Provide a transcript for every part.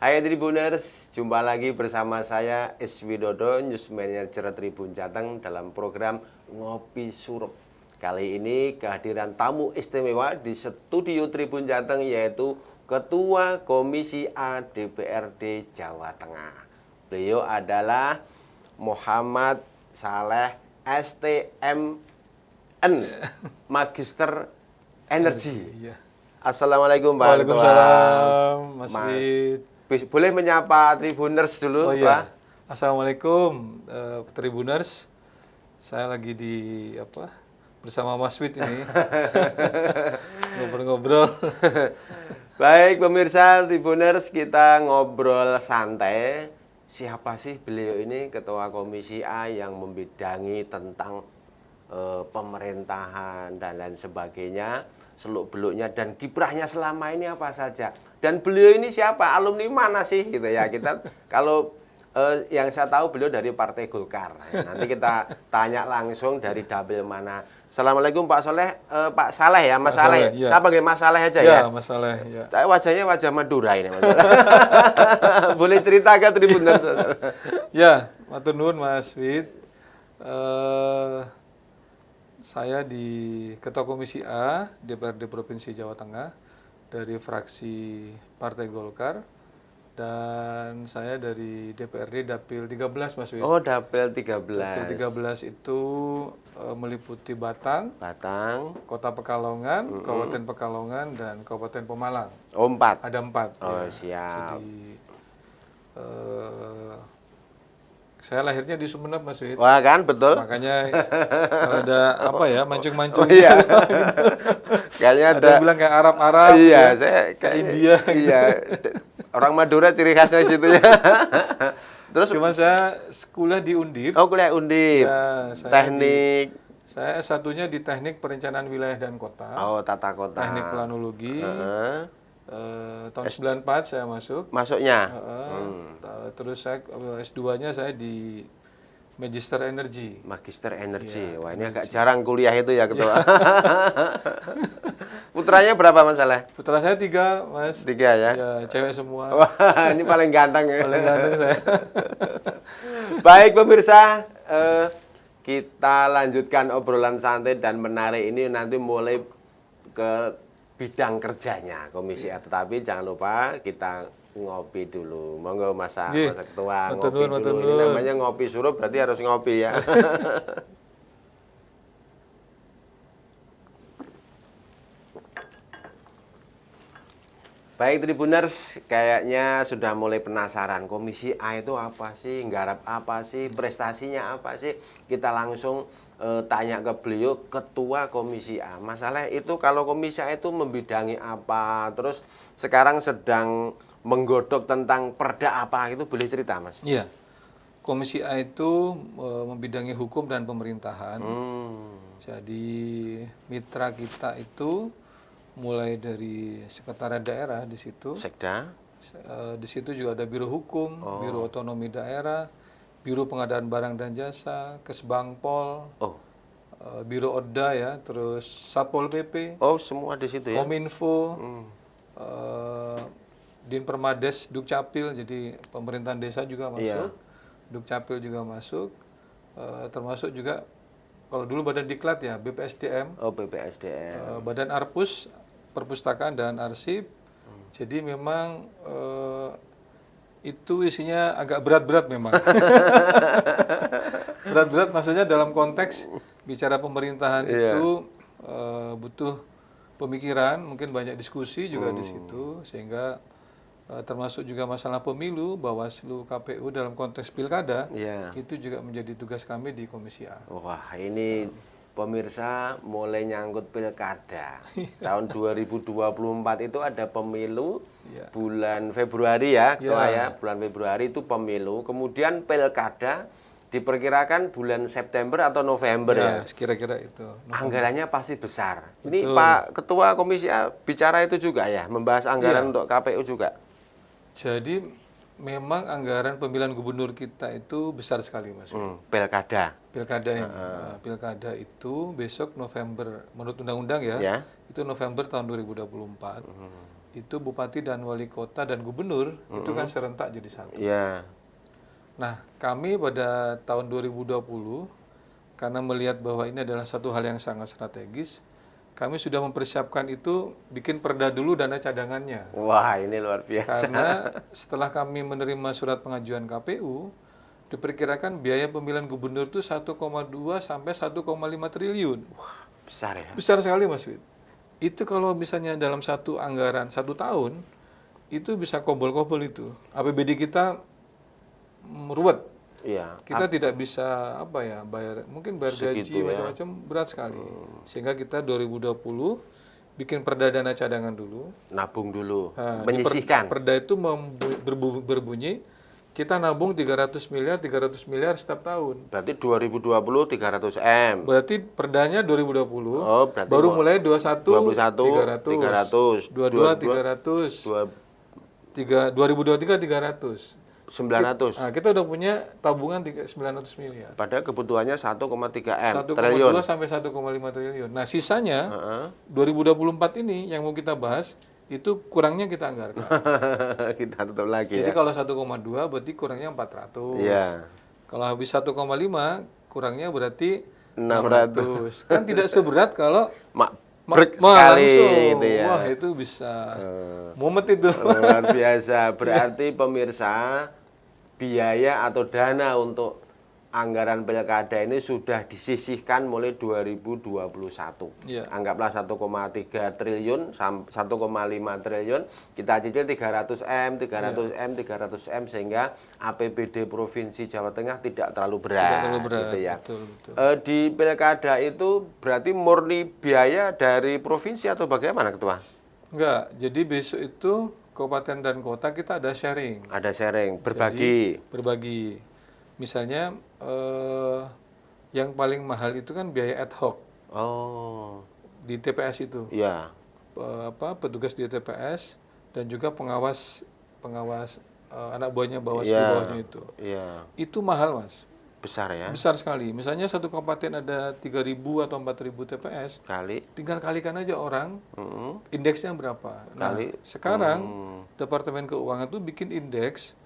Hai Tribuners, jumpa lagi bersama saya S. Widodo, News Manager Tribun Jateng dalam program Ngopi Surup. Kali ini kehadiran tamu istimewa di studio Tribun Jateng yaitu Ketua Komisi A DPRD Jawa Tengah. Beliau adalah Muhammad Saleh STMN, Magister Energi. Assalamualaikum Pak Ketua. Waalaikumsalam Mas Wid. Boleh menyapa Tribuners dulu, Oh iya. Pak? Assalamualaikum Tribuners. Saya lagi bersama Mas Wid ini. Ngobrol-ngobrol. Baik pemirsa Tribuners, kita ngobrol santai. Siapa sih beliau ini, Ketua Komisi A yang membidangi tentang pemerintahan dan lain sebagainya, seluk-beluknya dan kiprahnya selama ini apa saja. Dan beliau ini siapa? Alumni mana sih gitu ya. Kita kalau yang saya tahu beliau dari Partai Golkar. Nanti kita tanya langsung dari dapil mana. Assalamualaikum Pak Saleh, Pak Saleh ya, Mas Saleh. Iya. Saya panggil Mas Saleh aja Ya, ya. Mas Saleh, ya. Wajahnya wajah Madura ini, Mas. Boleh cerita ke Tribuners? Ya, matur nuwun Mas Wid. Saya di Ketua Komisi A DPRD Provinsi Jawa Tengah dari fraksi Partai Golkar, dan saya dari DPRD Dapil 13 Mas Wid. Oh, Dapil 13. Dapil 13 itu meliputi Batang, Kota Pekalongan, Kabupaten Pekalongan, dan Kabupaten Pemalang. Oh, 4. Ada 4. Oh, ya. siap. Jadi saya lahirnya di Sumeneb Mas Wid. Wah, kan betul. Makanya kalau ada mancung-mancung. Oh, iya. Kayaknya ada yang bilang kayak Arab-Arab. Iya, ya. saya kayak India. Iya. Orang Madura ciri khasnya situ ya. Terus Cuma saya kuliah di Undip. oh, kuliah Undip. Ya, Teknik. Saya S1-nya di Teknik Perencanaan Wilayah dan Kota. Oh, tata kota. Teknik Planologi. Tahun 94 saya masuk. Masuknya. Terus saya S2-nya saya di Magister Energi. Magister Energi. Iya, Wah, ini agak jarang kuliah itu ya, Ketua. Putranya berapa, Mas Saleh? Putra saya 3, Mas. 3 ya? Ya, cewek semua. Wah, ini paling ganteng ya. Paling ganteng saya. Baik pemirsa, kita lanjutkan obrolan santai dan menarik ini nanti mulai ke bidang kerjanya Komisi A. Tetapi jangan lupa kita ngopi dulu. Monggo Mas Ketua, ngopi dulu. Ini namanya ngopi surup, berarti harus ngopi ya. Baik Tribuners, kayaknya sudah mulai penasaran Komisi A itu apa sih, nggarap apa sih, prestasinya apa sih. Kita langsung tanya ke beliau, Ketua Komisi A. Mas Saleh, itu kalau Komisi A itu membidangi apa, terus sekarang sedang menggodok tentang perda apa, itu boleh cerita Mas? Iya, Komisi A itu membidangi hukum dan pemerintahan. Jadi mitra kita itu mulai dari sekretariat daerah di situ. Sekda. Di situ juga ada Biro Hukum, Biro Otonomi Daerah, Biro Pengadaan Barang dan Jasa, Kesbangpol, Biro Oda ya, terus Satpol PP. Oh, semua di situ ya. Kominfo, Dinpermades, Dukcapil, jadi pemerintahan desa juga masuk. Dukcapil juga masuk, termasuk juga kalau dulu Badan Diklat ya, BPSDM. Oh, BPSDM. Badan Arpus, Perpustakaan dan Arsip. Jadi memang itu isinya agak berat-berat memang. Berat-berat maksudnya dalam konteks bicara pemerintahan itu butuh pemikiran, mungkin banyak diskusi juga di situ, sehingga termasuk juga masalah pemilu, Bawaslu, KPU dalam konteks pilkada, itu juga menjadi tugas kami di Komisi A. Wah, ini pemirsa mulai nyangkut pilkada. Tahun 2024 itu ada pemilu bulan Februari ya, bulan Februari itu pemilu, kemudian pilkada diperkirakan bulan September atau November ya. Kira-kira itu. Anggarannya pasti besar. Ini Pak Ketua Komisi A bicara itu juga ya, membahas anggaran untuk KPU juga. Jadi memang anggaran pemilihan gubernur kita itu besar sekali, Mas. Pilkada. Pilkada itu besok November menurut undang-undang ya. Itu November tahun 2024. itu bupati dan wali kota dan gubernur itu kan serentak jadi satu. Iya. Nah, kami pada tahun 2020 karena melihat bahwa ini adalah satu hal yang sangat strategis, kami sudah mempersiapkan itu bikin perda dulu dana cadangannya. Wah, ini luar biasa. Karena setelah kami menerima surat pengajuan KPU, diperkirakan biaya pemilihan gubernur itu 1,2 sampai 1,5 triliun. Besar ya. Besar sekali Mas Wid. Itu kalau misalnya dalam satu anggaran 1 tahun, itu bisa kobol-kobol itu. APBD kita ruwet. Iya. Kita tidak bisa mungkin bayar gaji Segitu ya. macam-macam berat sekali. Sehingga kita 2020 bikin perda dana cadangan dulu. Nabung dulu, Nah, menyisihkan. Perda itu berbunyi kita nabung 300 miliar setiap tahun. Berarti 2020 300 M. Berarti perdanya 2020. Oh, berarti baru mulai 21 300, 22 300, 2023 300. 900. Nah, kita udah punya tabungan 900 miliar. Padahal kebutuhannya 1,3 M 1,2 triliun. sampai 1,5 triliun. Nah, sisanya Heeh. 2024 ini yang mau kita bahas itu kurangnya kita anggarkan. Kita tutup lagi Jadi ya. kalau 1,2 berarti kurangnya 400. Iya. Kalau habis 1,5 kurangnya berarti 600. 600. Kan tidak seberat kalau Brek sekali langsung. gitu ya. Wah, itu bisa mumet itu. Luar biasa. Berarti pemirsa, biaya atau dana untuk anggaran pilkada ini sudah disisihkan mulai 2021. Iya. Anggaplah 1,3 triliun, 1,5 triliun, kita cicil 300 M, 300 M, 300 M, sehingga APBD Provinsi Jawa Tengah tidak terlalu berat. Tidak terlalu berat, Gitu ya. betul, betul. Di pilkada itu berarti murni biaya dari provinsi atau bagaimana, Ketua? Enggak, jadi besok itu kabupaten dan kota kita ada sharing. Ada sharing, berbagi. Berbagi. Misalnya yang paling mahal itu kan biaya ad hoc Oh, di TPS itu. iya. Petugas di TPS dan juga pengawas anak buahnya Iya. bawahnya itu. Iya. Itu mahal, Mas. Besar ya. Besar sekali. Misalnya satu kabupaten ada 3.000 atau 4.000 TPS, Kali. tinggal kalikan aja orang, Mm-mm. indeksnya berapa. Nah, Kali. sekarang Departemen Keuangan tuh bikin indeks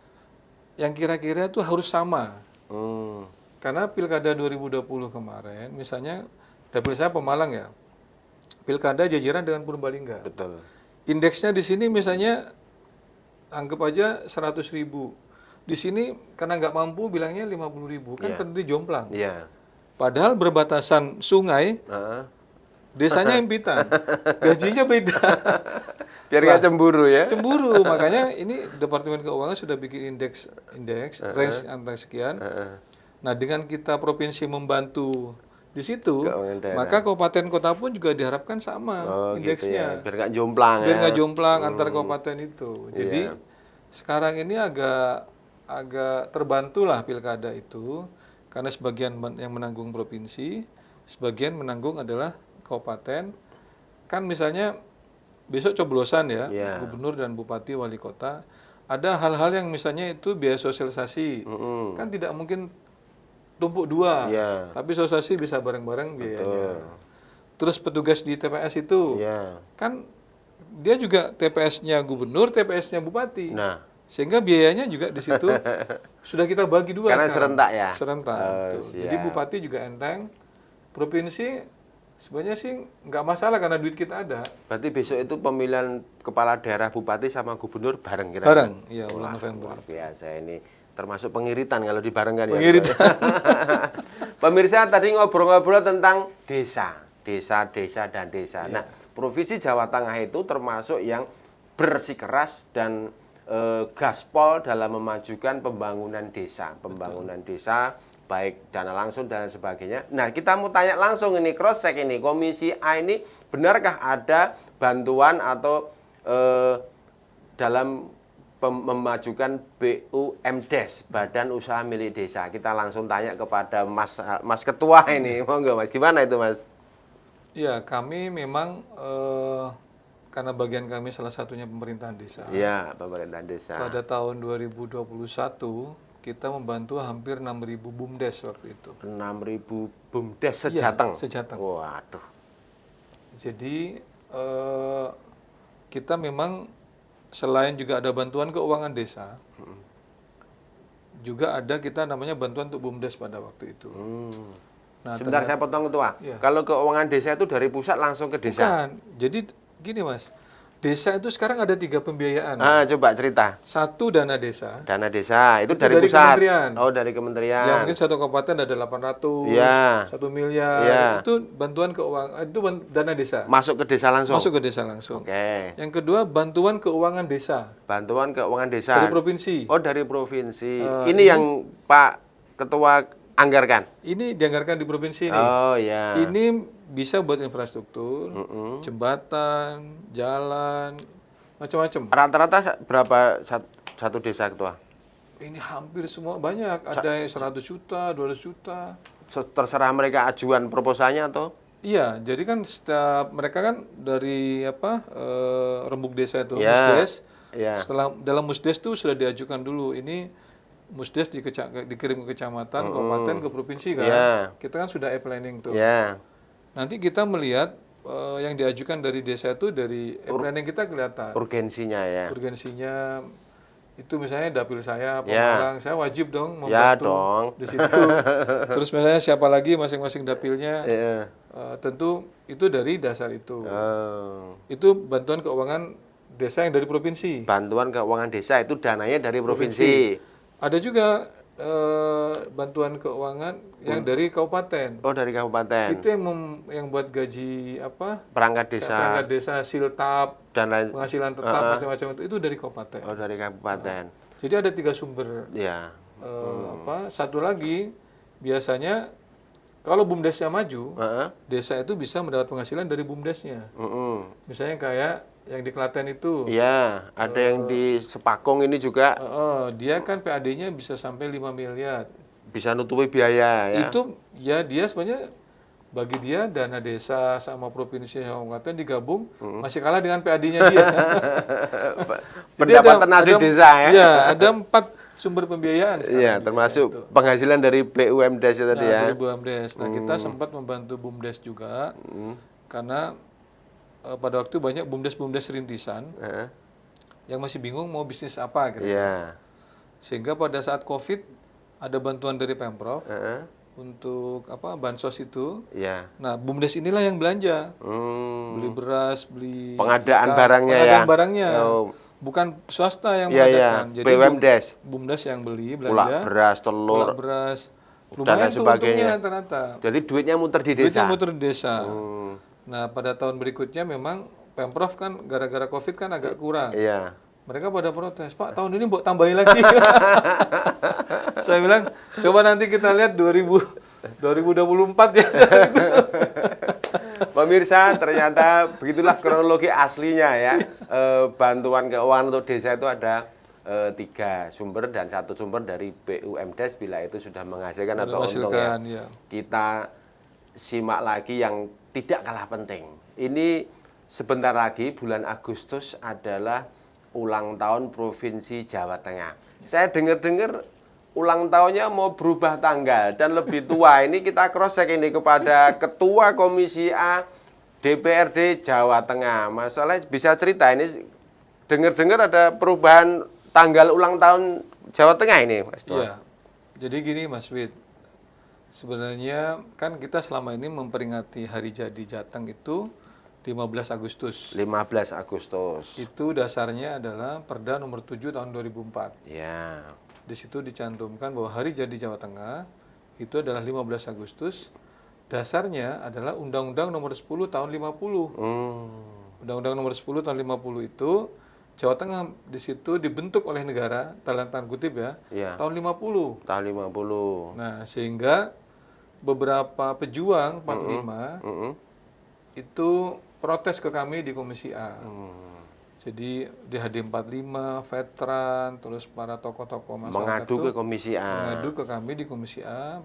yang kira-kira tuh harus sama. Karena Pilkada 2020 kemarin, misalnya dapil saya Pemalang ya, Pilkada jajaran dengan Purbalingga. Betul. Indeksnya di sini misalnya anggap aja 100.000. Di sini karena nggak mampu bilangnya 50.000, kan tentu jomplang. Iya. Padahal berbatasan sungai, Heeh. desanya impitan, gajinya beda. Biar nggak cemburu ya. Cemburu, makanya ini Departemen Keuangan sudah bikin indeks range antara sekian. Nah, dengan kita provinsi membantu di situ, Keuangan daerah. maka kabupaten kota pun juga diharapkan sama Oh, gitu ya. indeksnya. Biar nggak jomplang Biar ya. nggak jomplang antar kabupaten itu. Jadi Iya. sekarang ini agak terbantulah pilkada itu karena sebagian yang menanggung provinsi, sebagian menanggung adalah kabupaten. Kan misalnya besok coblosan ya, Iya. gubernur dan bupati wali kota. Ada hal-hal yang misalnya itu biaya sosialisasi. Kan tidak mungkin tumpuk dua, Iya. tapi sosialisasi bisa bareng-bareng biayanya. Terus petugas di TPS itu, Iya. kan dia juga TPS-nya gubernur, TPS-nya bupati. Nah, Sehingga biayanya juga di situ sudah kita bagi dua karena sekarang. serentak ya. Serentak. Oh, betul. siap. Jadi bupati juga enteng, provinsi sebenarnya sih nggak masalah karena duit kita ada. Berarti besok itu pemilihan kepala daerah bupati sama gubernur bareng kira-kira. Bareng, iya bulan November. Luar biasa ini. Termasuk pengiritan kalau dibarengkan ya. Pengiritan. Pemirsa tadi ngobrol-ngobrol tentang desa, dan desa. Iya. Nah, Provinsi Jawa Tengah itu termasuk yang bersikeras dan gaspol dalam memajukan pembangunan desa, desa baik dana langsung dan sebagainya. Nah, kita mau tanya langsung ini cross check ini Komisi A ini benarkah ada bantuan atau dalam memajukan BUMDes, Badan Usaha Milik Desa. Kita langsung tanya kepada Mas Ketua ini, monggo Mas, gimana itu Mas? Ya, kami memang karena bagian kami salah satunya pemerintahan desa. Iya, pemerintahan desa. Pada tahun 2021 kita membantu hampir 6.000 BUMDes waktu itu. 6.000 BUMDes sejateng. Iya, sejateng. Waduh. Jadi kita memang selain juga ada bantuan keuangan desa, juga ada kita namanya bantuan untuk BUMDes pada waktu itu. Nah, Sebentar saya potong Ketua. Iya. Kalau keuangan desa itu dari pusat langsung ke desa. bukan. Jadi gini Mas, desa itu sekarang ada 3 pembiayaan. Coba cerita. Satu dana desa, Dana desa itu Itu dari dari pusat. kementerian. Oh, dari kementerian. yang mungkin satu kabupaten ada 800, Iya. 1 miliar, Iya. itu bantuan keuangan, itu dana desa. Masuk ke desa langsung. Masuk ke desa langsung. Oke. Yang kedua, bantuan keuangan desa Bantuan keuangan desa. dari provinsi. Oh, dari provinsi. Eh, ini yang Pak Ketua anggarkan. Ini dianggarkan di provinsi ini. Oh, ya. Ini bisa buat infrastruktur, jembatan, jalan, macam-macam. Rata-rata berapa satu desa, Ketua? Ini hampir semua banyak. Ada yang 100 juta, 200 juta. Terserah mereka ajuan proposalnya atau? Iya, jadi kan setiap mereka kan dari rembuk desa itu, Ya, Musdes. ya. Setelah dalam Musdes itu sudah diajukan dulu. Ini Musdes dikirim ke kecamatan, kabupaten, ke provinsi kan. Ya. Kita kan sudah e-planning tuh. Ya. Nanti kita melihat yang diajukan dari desa itu dari e-planning kita kelihatan. Urgensinya ya. Urgensinya itu misalnya dapil saya, Ya. Pemalang, saya wajib dong Ya membantu dong. di situ. Terus misalnya siapa lagi masing-masing dapilnya, Iya. tentu itu dari dasar itu. Oh. Itu bantuan keuangan desa yang dari provinsi. Bantuan keuangan desa itu dananya dari provinsi. Ada juga bantuan keuangan yang dari kabupaten. Oh, dari kabupaten. Itu yang buat gaji Perangkat desa perangkat desa, siltap, dan lain. penghasilan tetap macam-macam itu dari kabupaten. Oh, dari kabupaten. Jadi ada 3 sumber. Ya. Satu lagi biasanya kalau BUMDesnya maju, Heeh. desa itu bisa mendapat penghasilan dari BUMDesnya. Misalnya kayak yang di Klaten itu, Iya, ada yang di Sepakung ini juga dia kan PAD-nya bisa sampai 5 miliar. bisa nutupi biaya ya. Itu ya dia sebenarnya bagi dia dana desa sama provinsi sama kabupaten digabung masih kalah dengan PAD-nya dia. Jadi Pendapatan asli desa ya. Iya, ada 4 sumber pembiayaan sekarang Iya, di desa termasuk itu. penghasilan dari BUMDes itu tadi ya. Dari BUMDes. Nah, kita sempat membantu BUMDes juga karena pada waktu banyak BUMDes rintisan Heeh. yang masih bingung mau bisnis apa gitu. Iya. Sehingga pada saat Covid ada bantuan dari Pemprov Heeh. untuk bansos itu. Iya. Nah, BUMDes inilah yang belanja. Hmm. Beli beras, beli Pengadaan ikan, barangnya pengadaan ya. barangnya. Oh. Bukan swasta yang Iya, iya. mengadakan. Jadi BUMDes. BUMDes yang beli Pulak belanja. beras, Pulak telur, beras. dan Lumayan lain tuh sebagainya. untungnya rata-rata. Jadi duitnya muter di Duitnya desa. muter di desa. Hmm. Nah, pada tahun berikutnya memang Pemprov kan gara-gara Covid kan agak kurang. Iya. Mereka pada protes, Pak, tahun ini buat tambahin lagi. Saya bilang, coba nanti kita lihat 2024 ya. Pemirsa, ternyata begitulah kronologi aslinya ya. Bantuan keuangan untuk desa itu ada 3 sumber dan 1 sumber dari BUMDes bila itu sudah menghasilkan atau untung ya. Ya. Kita simak lagi yang tidak kalah penting. Ini sebentar lagi bulan Agustus adalah ulang tahun Provinsi Jawa Tengah. Saya dengar-dengar ulang tahunnya mau berubah tanggal dan lebih tua. Ini kita cross check ini kepada Ketua Komisi A DPRD Jawa Tengah. Masalah bisa cerita ini dengar-dengar ada perubahan tanggal ulang tahun Jawa Tengah ini, Mas Tua. Iya. Jadi gini Mas Wid. Sebenarnya kan kita selama ini memperingati hari jadi Jateng itu 15 Agustus. 15 Agustus. Itu dasarnya adalah Perda nomor 7 tahun 2004. Ya. Di situ dicantumkan bahwa hari jadi Jawa Tengah itu adalah 15 Agustus. Dasarnya adalah Undang-Undang nomor 10 tahun 50. Undang-Undang nomor 10 tahun 50 itu Jawa Tengah di situ dibentuk oleh negara, dalam tanda kutip ya, Iya. tahun 50. Tahun 50. Nah, sehingga beberapa pejuang 45 itu protes ke kami di Komisi A. Jadi di HD45, veteran, terus para tokoh-tokoh masyarakat Mengadu itu ke Komisi A. mengadu ke kami di Komisi A.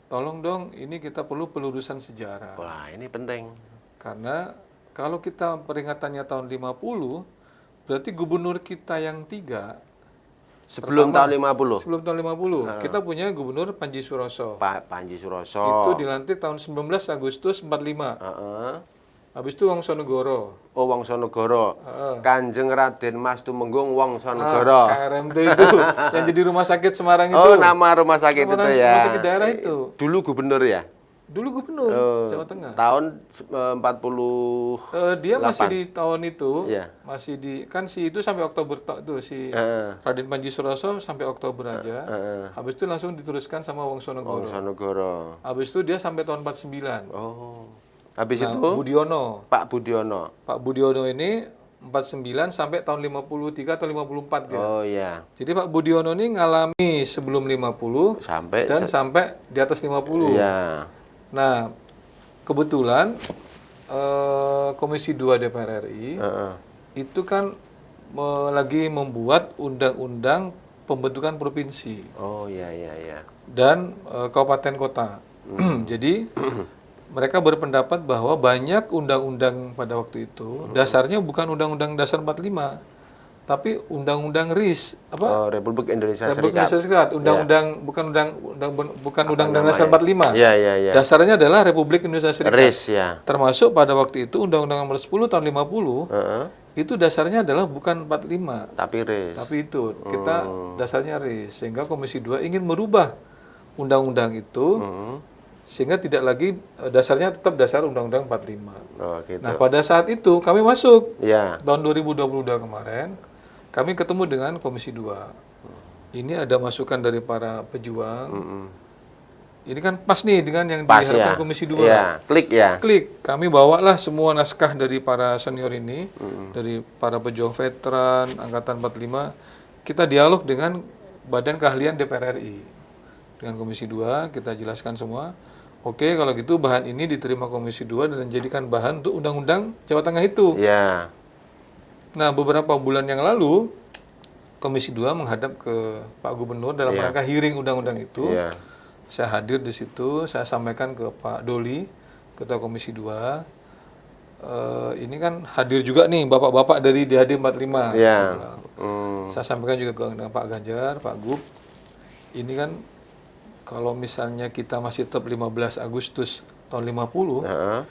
Tolong dong, ini kita perlu pelurusan sejarah. Wah, ini penting. Karena kalau kita peringatannya tahun 50, berarti gubernur kita yang 3 Sebelum pertama, tahun 50. Sebelum tahun 50, kita punya gubernur Panji Suroso. Pak Panji Suroso. Itu dilantik tahun 19 Agustus 45. Heeh. Habis itu Wongsonegoro. Oh, Wongsonegoro. Heeh. Kanjeng Raden Mas Tumenggung Wongsonegoro. KRMT itu yang jadi rumah sakit Semarang itu. Oh, nama rumah sakit Nama itu ya. rumah sakit daerah itu. Dulu gubernur ya? Dulu gubernur Jawa Tengah. Tahun 40. Dia masih di tahun itu, Iya. masih di kan si itu sampai Oktober tuh si Raden Panji Suroso sampai Oktober aja. Habis itu langsung diteruskan sama Wongsonegoro. Wongsonegoro. Habis itu dia sampai tahun 49. Oh. Habis Nah, itu Budiono. Pak Budiono. Pak Budiono ini 49 sampai tahun 53 atau 54 dia. Oh iya. Jadi Pak Budiono ini ngalami sebelum 50 Sampai dan sampai di atas 50. Iya. Nah, kebetulan Komisi 2 DPR RI itu kan lagi membuat undang-undang pembentukan provinsi Oh iya iya iya. dan kabupaten kota. Jadi mereka berpendapat bahwa banyak undang-undang pada waktu itu dasarnya bukan Undang-Undang Dasar 45, tapi Undang-Undang RIS Oh, Republik Indonesia Republik Serikat. Indonesia Serikat. Undang-undang bukan Undang-Undang Dasar 45. Iya iya iya. Dasarnya adalah Republik Indonesia Serikat. RIS ya. Termasuk pada waktu itu Undang-Undang Nomor 10 tahun 50 Heeh. itu dasarnya adalah bukan 45, Tapi RIS. tapi itu kita dasarnya RIS. Sehingga Komisi 2 ingin merubah undang-undang itu sehingga tidak lagi dasarnya tetap dasar Undang-Undang 45. Oh gitu. Nah, pada saat itu kami masuk Iya. tahun 2022 kemarin, kami ketemu dengan Komisi 2. Ini ada masukan dari para pejuang. Ini kan pas nih dengan yang Pas diharapkan ya. Komisi 2. Iya. Klik ya. Klik, kami bawalah semua naskah dari para senior ini, dari para pejuang veteran Angkatan 45. Kita dialog dengan Badan Keahlian DPR RI. Dengan Komisi 2, kita jelaskan semua. Oke, kalau gitu bahan ini diterima Komisi 2 dan dijadikan bahan untuk Undang-Undang Jawa Tengah itu. Iya. Nah, beberapa bulan yang lalu, Komisi 2 menghadap ke Pak Gubernur dalam rangka hearing undang-undang itu. Iya. Saya hadir di situ, saya sampaikan ke Pak Doli, Ketua Komisi 2. Ini kan hadir juga nih bapak-bapak dari DHD 45. Iya. Saya bilang. Saya sampaikan juga dengan Pak Ganjar, Pak Gub. Ini kan kalau misalnya kita masih tetap 15 Agustus tahun 50, Heeh.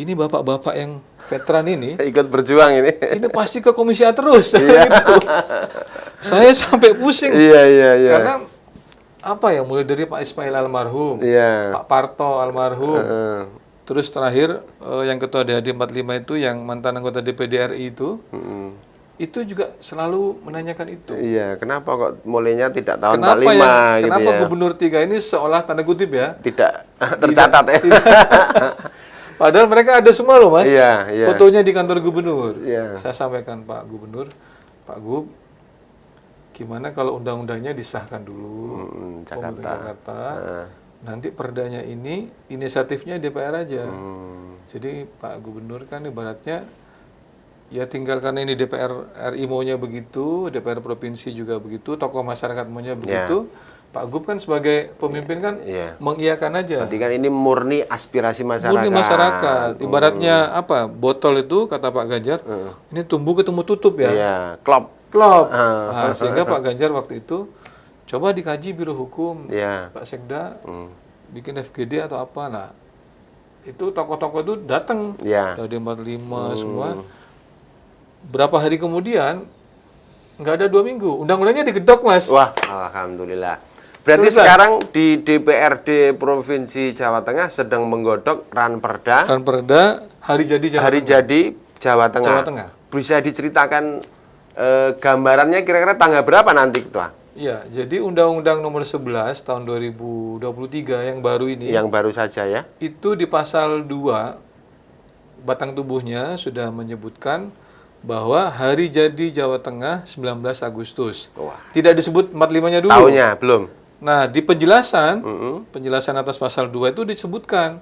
ini bapak-bapak yang veteran ini Ikut berjuang ini. pasti ke Komisi A terus. Gitu. Saya sampai pusing. Iya iya iya. Karena apa ya, mulai dari Pak Ismail almarhum, Iya. Pak Parto almarhum, Heeh. terus terakhir yang ketua DHD 45 itu yang mantan anggota DPD RI itu juga selalu menanyakan itu. Iya, kenapa kok mulainya tidak tahun 45 Kenapa gitu kenapa ya? Gubernur 3 ini seolah tanda kutip ya, Tidak tercatat ya. padahal mereka ada semua loh Mas, Iya, iya. fotonya di kantor Gubernur. Iya. Saya sampaikan Pak Gubernur, Pak Gub, gimana kalau undang-undangnya disahkan dulu, pemerintah Jakarta, nanti perdanya ini inisiatifnya DPR aja. Jadi Pak Gubernur kan ibaratnya ya tinggal karena ini DPR RI maunya begitu, DPR provinsi juga begitu, tokoh masyarakat maunya begitu. Pak Gub kan sebagai pemimpin kan mengiyakan aja. Berarti kan ini murni aspirasi masyarakat. Murni masyarakat. Ibaratnya apa? Botol itu kata Pak Ganjar, ini tumbuh ketemu tutup ya. Iya, klop. Klop. Nah, sehingga Pak Ganjar waktu itu coba dikaji Biro Hukum, Iya. Pak Sekda, bikin FGD atau apa. Nah, itu tokoh-tokoh itu datang Iya. dari 45 semua. Berapa hari kemudian, nggak ada 2 minggu, undang-undangnya digedok Mas. Wah, alhamdulillah. Berarti Selesai. sekarang di DPRD Provinsi Jawa Tengah sedang menggodok Ranperda Kan perda hari jadi Jawa Hari Tengah. Jadi Jawa Tengah. Jawa Tengah. Bisa diceritakan gambarannya kira-kira tanggal berapa nanti, Ketua? Iya, jadi Undang-Undang Nomor 11 tahun 2023 yang baru ini, Yang baru saja ya. itu di pasal 2 batang tubuhnya sudah menyebutkan bahwa hari jadi Jawa Tengah 19 Agustus. Wah. Tidak disebut 45-nya dulu. Tahunnya belum. Nah, di penjelasan, penjelasan atas pasal 2 itu disebutkan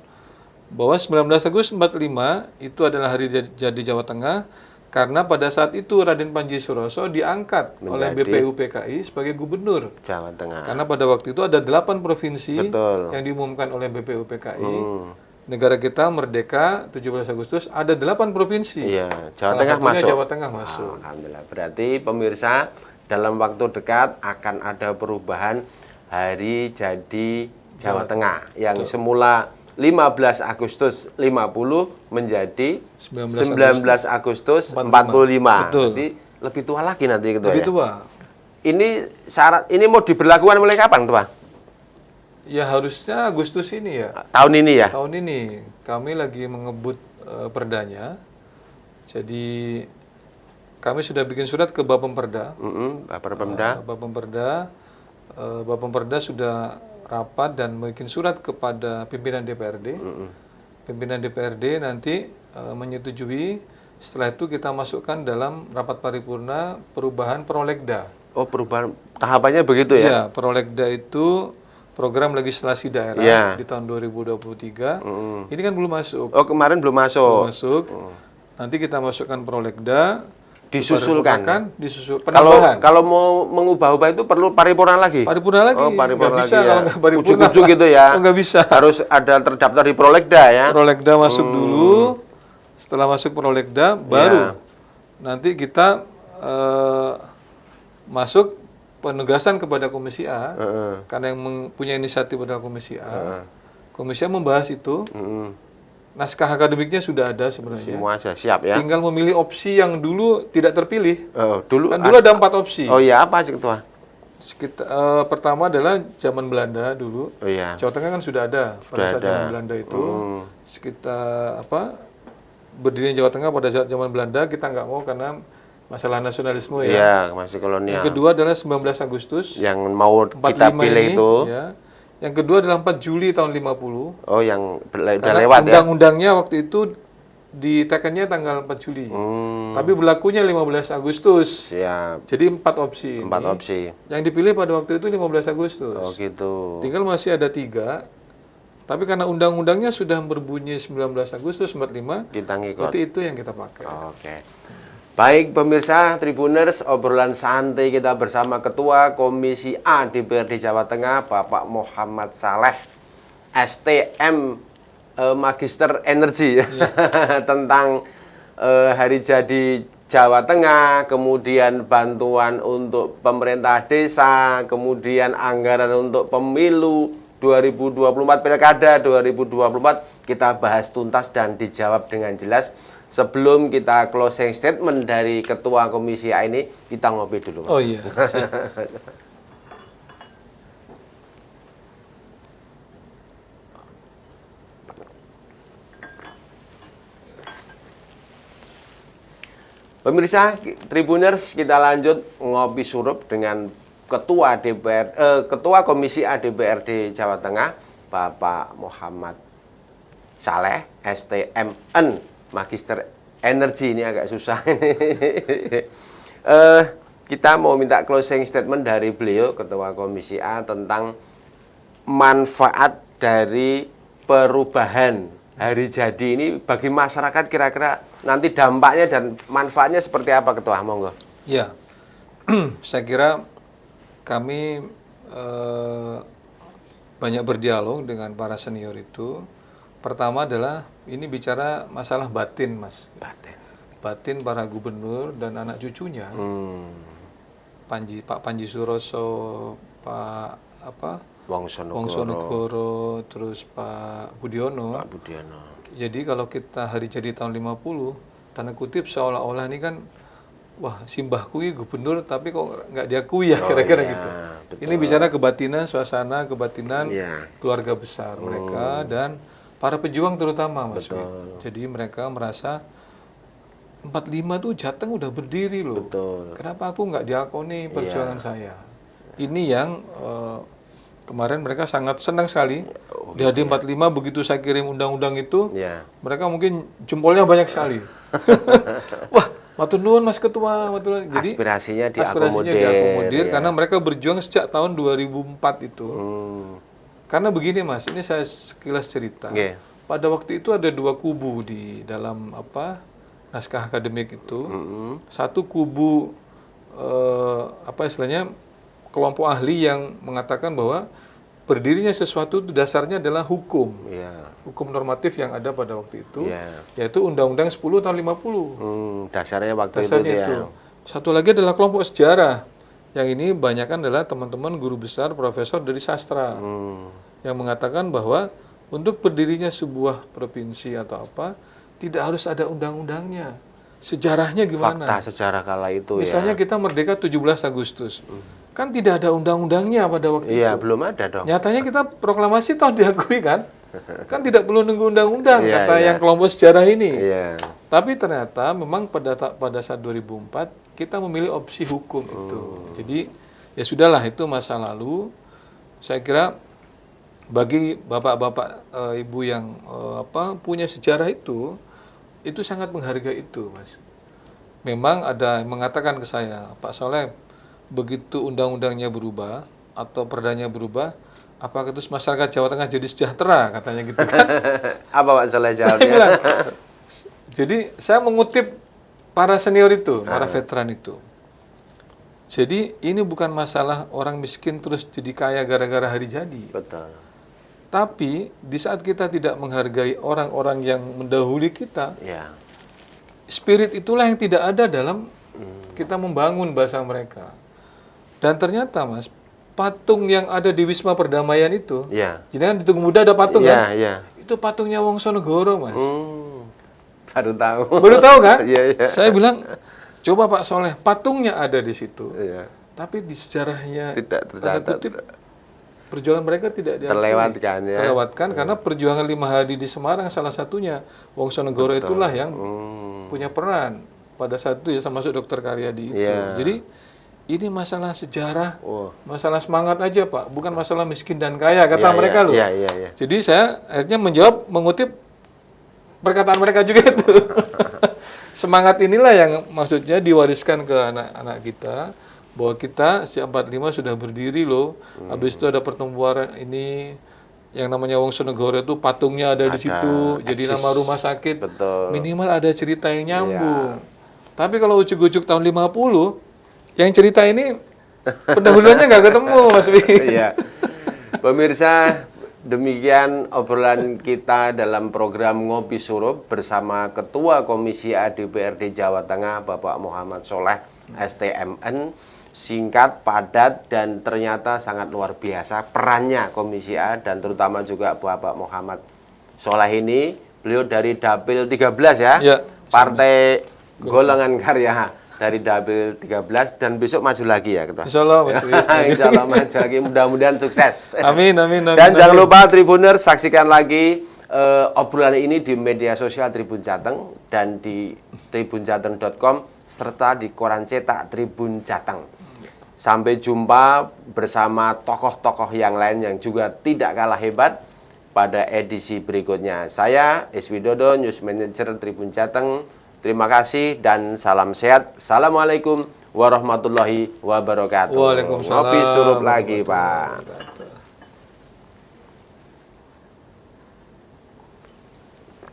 bahwa 19 Agustus 45 itu adalah hari jadi Jawa Tengah karena pada saat itu Raden Panji Suroso diangkat oleh BPUPKI sebagai gubernur. Jawa Tengah. Karena pada waktu itu ada 8 provinsi Betul. yang diumumkan oleh BPUPKI. Negara kita merdeka 17 Agustus, ada 8 provinsi. Iya, Jawa Salah Tengah satunya masuk. Jawa Tengah masuk. Alhamdulillah. Berarti pemirsa dalam waktu dekat akan ada perubahan hari jadi Jawa Tengah yang semula 15 Agustus 50 menjadi 19 Agustus 45. Betul. Jadi lebih tua lagi nanti Ketua Lebih ya. tua. Ini syarat ini mau diberlakukan mulai kapan, Ketua? Ya harusnya Agustus ini ya. Tahun ini ya? Tahun ini kami lagi mengebut perdanya. Jadi kami sudah bikin surat ke Bapemperda. Bapemperda. Bapemperda sudah rapat dan bikin surat kepada pimpinan DPRD. Pimpinan DPRD nanti menyetujui. Setelah itu kita masukkan dalam rapat paripurna perubahan Prolegda. Oh, perubahan tahapannya begitu ya? Ya, Prolegda itu program legislasi daerah di tahun 2023. Ini kan belum masuk. Oh, kemarin belum masuk. Belum masuk. Nanti kita masukkan Prolegda. Disusulkan. Disusul penambahan. Kalau mau mengubah-ubah itu perlu paripurna lagi? Paripurna lagi. Oh, paripurna nggak bisa lagi kalau nggak paripurna. Ujuk-ujuk gitu ya? Oh, nggak bisa. Harus ada terdaftar di Prolegda ya? Prolegda masuk dulu. Setelah masuk Prolegda, baru nanti kita masuk penugasan kepada Komisi A. Karena yang mempunyai inisiatif adalah Komisi A. Komisi A membahas itu. Naskah akademiknya sudah ada sebenarnya. Semua sudah siap ya? Tinggal memilih opsi yang dulu tidak terpilih. Dulu ada 4 opsi. Oh iya, apa sih Ketua? Pertama adalah zaman Belanda dulu. Oh iya. Jawa Tengah kan sudah ada pada saat zaman Belanda itu. Sekitar berdirinya Jawa Tengah pada saat zaman Belanda kita nggak mau karena masalah nasionalisme ya. Iya, masih kolonial. Yang kedua adalah 19 Agustus. Yang mau kita pilih ini, itu. Ya. Yang kedua adalah 4 Juli tahun 50. Oh, yang udah Karena lewat ya? Undang-undangnya waktu itu ditekannya tanggal 4 Juli. Tapi berlakunya 15 Agustus. Siap. Jadi 4 opsi. 4 opsi. Yang dipilih pada waktu itu 15 Agustus. Oh gitu. Tinggal masih ada 3. Tapi karena undang-undangnya sudah berbunyi 19 Agustus 45, kita ngikut. berarti itu yang kita pakai. Oke. Baik pemirsa Tribuners, obrolan santai kita bersama Ketua Komisi A DPRD Jawa Tengah, Bapak Muhammad Saleh, STM Magister Energi, tentang hari jadi Jawa Tengah, kemudian bantuan untuk pemerintah desa, kemudian anggaran untuk pemilu 2024, Pilkada 2024, kita bahas tuntas dan dijawab dengan jelas. Sebelum kita closing statement dari Ketua Komisi A ini, kita ngopi dulu, Mas. Oh iya. Pemirsa Tribuners, kita lanjut ngopi surup dengan Ketua Komisi A DPRD Jawa Tengah, Bapak Muhammad Saleh, STMN Magister Energi. Ini agak susah ini. Kita mau minta closing statement dari beliau, Ketua Komisi A, tentang manfaat dari perubahan hari jadi ini bagi masyarakat. Kira-kira nanti dampaknya dan manfaatnya seperti apa, Ketua? Monggo. Ya, saya kira kami banyak berdialog dengan para senior itu. Pertama adalah ini bicara masalah batin, Mas. Batin para gubernur dan anak cucunya. Pak Panji Suroso, Pak Wongsonegoro, terus Pak Budiono. Jadi kalau kita hari jadi tahun 50, tanda kutip seolah-olah ini kan, wah simbahku ini gubernur tapi kok nggak diakui ya, kira-kira gitu. Betul. Ini bicara kebatinan, suasana kebatinan keluarga besar mereka dan para pejuang terutama, Mas. Jadi mereka merasa 45 tuh Jateng udah berdiri loh. Kenapa aku nggak diakoni perjuangan saya? Ini yang kemarin mereka sangat senang sekali. Di hari 45 begitu saya kirim undang-undang itu, mereka mungkin jempolnya banyak sekali. Wah, matur nuwun Mas Ketua, matur nuwun. Jadi aspirasinya diakomodir karena mereka berjuang sejak tahun 2004 itu. Karena begini Mas, ini saya sekilas cerita. Pada waktu itu ada 2 kubu di dalam naskah akademik itu. Satu kubu istilahnya kelompok ahli yang mengatakan bahwa berdirinya sesuatu itu dasarnya adalah hukum. Hukum normatif yang ada pada waktu itu, yaitu Undang-Undang 10 tahun 50. Dasarnya waktu itu. Satu lagi adalah kelompok sejarah. Yang ini banyakkan adalah teman-teman guru besar, profesor dari sastra. Yang mengatakan bahwa untuk berdirinya sebuah provinsi atau apa, tidak harus ada undang-undangnya. Sejarahnya gimana? Fakta sejarah kala itu Misalnya ya. kita merdeka 17 Agustus. Kan tidak ada undang-undangnya pada waktu Iya, itu. belum ada dong. Nyatanya kita proklamasi toh diakui kan? Kan tidak perlu nunggu undang-undang, Iya, kata iya. yang kelompok sejarah ini. Iya. Tapi ternyata memang pada saat 2004 kita memilih opsi hukum itu. Jadi ya sudahlah, itu masa lalu. Saya kira bagi bapak-bapak ibu yang punya sejarah itu sangat menghargai itu, Mas. Memang ada yang mengatakan ke saya, Pak Soleh, begitu undang-undangnya berubah atau perdanya berubah, apakah terus masyarakat Jawa Tengah jadi sejahtera, katanya gitu kan? Apa Pak Soleh Saya jawabnya? bilang, jadi saya mengutip para senior itu, para veteran itu. Jadi ini bukan masalah orang miskin terus jadi kaya gara-gara hari jadi. Betul. Tapi di saat kita tidak menghargai orang-orang yang mendahului kita, Ya. spirit itulah yang tidak ada dalam kita membangun bahasa mereka. Dan ternyata, Mas, patung yang ada di Wisma Perdamaian itu, Ya. jadi kan di Tugu Muda ada patung Ya, kan? ya. Itu patungnya Wongsonegoro, Mas. Baru tahu. Baru tahu kan? Iya, iya. Saya bilang, coba Pak Soleh, patungnya ada di situ. Iya. Tapi di sejarahnya, Tidak tanda tercatat. kutip, perjuangan mereka tidak diakui. Terlewatkan ya. Terlewatkan karena perjuangan 5 hari di Semarang salah satunya. Wongsonegoro itulah yang punya peran pada saat itu ya, termasuk Dr. Karyadi itu. Iya. Jadi ini masalah sejarah, Oh. masalah semangat aja Pak, bukan masalah miskin dan kaya kata Iya, mereka iya, loh. iya, iya, iya. Jadi saya akhirnya mengutip perkataan mereka juga itu. Semangat inilah yang maksudnya diwariskan ke anak-anak kita, bahwa kita sejak 45 sudah berdiri loh. Habis itu ada pertempuran ini, yang namanya Wongsonegoro itu patungnya ada di situ, jadi nama rumah sakit. Betul. Minimal ada cerita yang nyambung. Tapi kalau ujuk-ujuk tahun 50, yang cerita ini pendahuluannya nggak ketemu, Mas Wi. Iya. Pemirsa, demikian obrolan kita dalam program Ngopi Surup bersama Ketua Komisi A DPRD Jawa Tengah, Bapak Muhammad Soleh, STMN. Singkat, padat, dan ternyata sangat luar biasa perannya Komisi A dan terutama juga Bapak Muhammad Soleh ini. Beliau dari Dapil 13 ya, Ya. Partai Golongan Karya dari Dapil 13 dan besok maju lagi ya Ketua. Insya Allah, Mas Wi. Insya Allah maju lagi, mudah-mudahan sukses. Amin, amin, amin. Dan jangan amin. lupa Tribuners, saksikan lagi obrolan ini di media sosial Tribun Jateng dan di tribunjateng.com serta di koran cetak Tribun Jateng. Sampai jumpa bersama tokoh-tokoh yang lain yang juga tidak kalah hebat pada edisi berikutnya. Saya Iswidodo, News Manager Tribun Jateng. Terima kasih dan salam sehat. Assalamualaikum warahmatullahi wabarakatuh. Waalaikumsalam Ngopi surup lagi, warahmatullahi Pak. wabarakatuh.